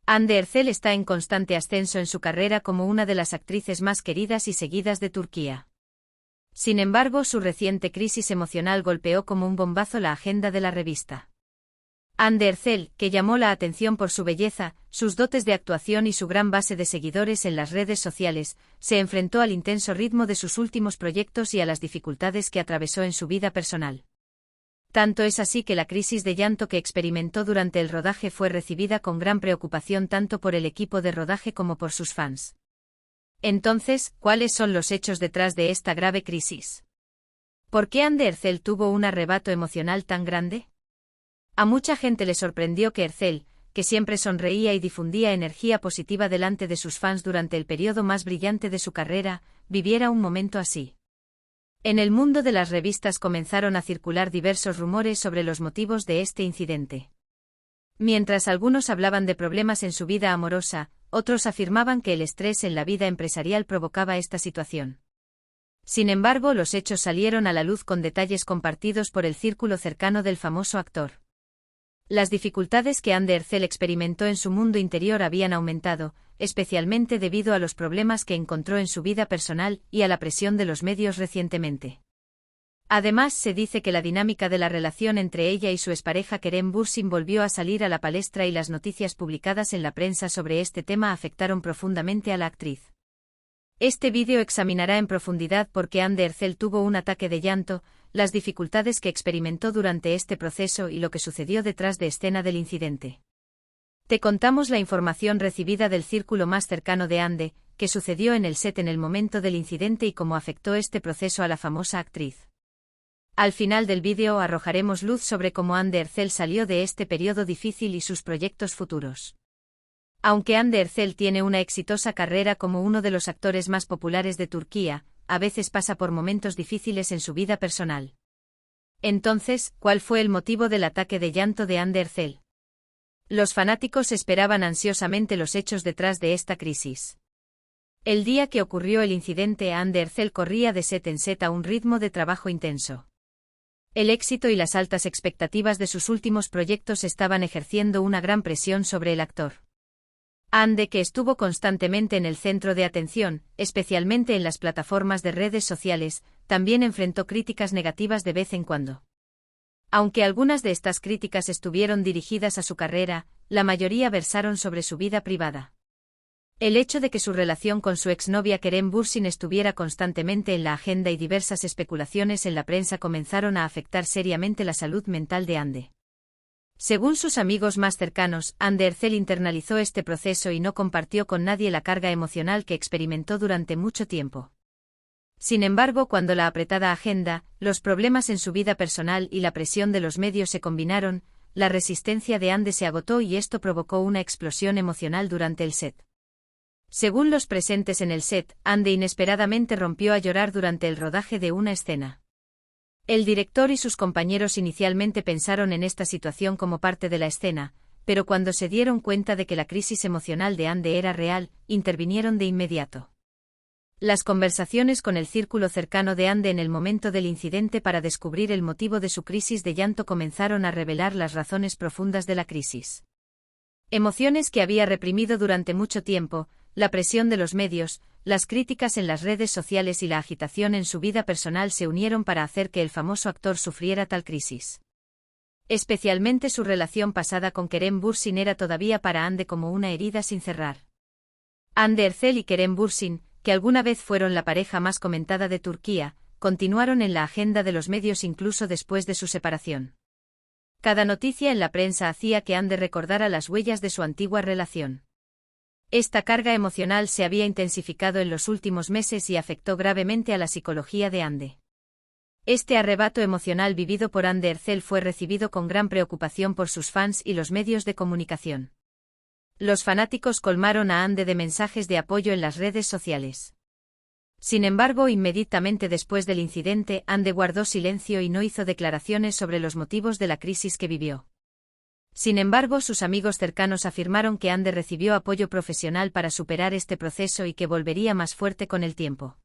Hande Erçel está en constante ascenso en su carrera como una de las actrices más queridas y seguidas de Turquía. Sin embargo, su reciente crisis emocional golpeó como un bombazo la agenda de la revista. Hande Erçel, que llamó la atención por su belleza, sus dotes de actuación y su gran base de seguidores en las redes sociales, se enfrentó al intenso ritmo de sus últimos proyectos y a las dificultades que atravesó en su vida personal. Tanto es así que la crisis de llanto que experimentó durante el rodaje fue recibida con gran preocupación tanto por el equipo de rodaje como por sus fans. Entonces, ¿cuáles son los hechos detrás de esta grave crisis? ¿Por qué Hande Erçel tuvo un arrebato emocional tan grande? A mucha gente le sorprendió que Erçel, que siempre sonreía y difundía energía positiva delante de sus fans durante el periodo más brillante de su carrera, viviera un momento así. En el mundo de las revistas comenzaron a circular diversos rumores sobre los motivos de este incidente. Mientras algunos hablaban de problemas en su vida amorosa, otros afirmaban que el estrés en la vida empresarial provocaba esta situación. Sin embargo, los hechos salieron a la luz con detalles compartidos por el círculo cercano del famoso actor. Las dificultades que Hande Erçel experimentó en su mundo interior habían aumentado, especialmente debido a los problemas que encontró en su vida personal y a la presión de los medios recientemente. Además, se dice que la dinámica de la relación entre ella y su expareja Kerem Bürsin volvió a salir a la palestra y las noticias publicadas en la prensa sobre este tema afectaron profundamente a la actriz. Este vídeo examinará en profundidad por qué Hande Erçel tuvo un ataque de llanto, las dificultades que experimentó durante este proceso y lo que sucedió detrás de escena del incidente. Te contamos la información recibida del círculo más cercano de Hande, qué sucedió en el set en el momento del incidente y cómo afectó este proceso a la famosa actriz. Al final del vídeo arrojaremos luz sobre cómo Hande Erçel salió de este periodo difícil y sus proyectos futuros. Aunque Hande Erçel tiene una exitosa carrera como uno de los actores más populares de Turquía, a veces pasa por momentos difíciles en su vida personal. Entonces, ¿cuál fue el motivo del ataque de llanto de Hande Erçel? Los fanáticos esperaban ansiosamente los hechos detrás de esta crisis. El día que ocurrió el incidente, Hande Erçel corría de set en set a un ritmo de trabajo intenso. El éxito y las altas expectativas de sus últimos proyectos estaban ejerciendo una gran presión sobre el actor. Hande, que estuvo constantemente en el centro de atención, especialmente en las plataformas de redes sociales, también enfrentó críticas negativas de vez en cuando. Aunque algunas de estas críticas estuvieron dirigidas a su carrera, la mayoría versaron sobre su vida privada. El hecho de que su relación con su exnovia Kerem Bürsin estuviera constantemente en la agenda y diversas especulaciones en la prensa comenzaron a afectar seriamente la salud mental de Hande. Según sus amigos más cercanos, Hande Erçel internalizó este proceso y no compartió con nadie la carga emocional que experimentó durante mucho tiempo. Sin embargo, cuando la apretada agenda, los problemas en su vida personal y la presión de los medios se combinaron, la resistencia de Hande se agotó y esto provocó una explosión emocional durante el set. Según los presentes en el set, Hande inesperadamente rompió a llorar durante el rodaje de una escena. El director y sus compañeros inicialmente pensaron en esta situación como parte de la escena, pero cuando se dieron cuenta de que la crisis emocional de Hande era real, intervinieron de inmediato. Las conversaciones con el círculo cercano de Hande en el momento del incidente para descubrir el motivo de su crisis de llanto comenzaron a revelar las razones profundas de la crisis. Emociones que había reprimido durante mucho tiempo, la presión de los medios, las críticas en las redes sociales y la agitación en su vida personal se unieron para hacer que el famoso actor sufriera tal crisis. Especialmente su relación pasada con Kerem Bürsin era todavía para Hande como una herida sin cerrar. Hande Erçel y Kerem Bürsin, que alguna vez fueron la pareja más comentada de Turquía, continuaron en la agenda de los medios incluso después de su separación. Cada noticia en la prensa hacía que Hande recordara las huellas de su antigua relación. Esta carga emocional se había intensificado en los últimos meses y afectó gravemente a la psicología de Hande. Este arrebato emocional vivido por Hande Erçel fue recibido con gran preocupación por sus fans y los medios de comunicación. Los fanáticos colmaron a Hande de mensajes de apoyo en las redes sociales. Sin embargo, inmediatamente después del incidente, Hande guardó silencio y no hizo declaraciones sobre los motivos de la crisis que vivió. Sin embargo, sus amigos cercanos afirmaron que Hande recibió apoyo profesional para superar este proceso y que volvería más fuerte con el tiempo.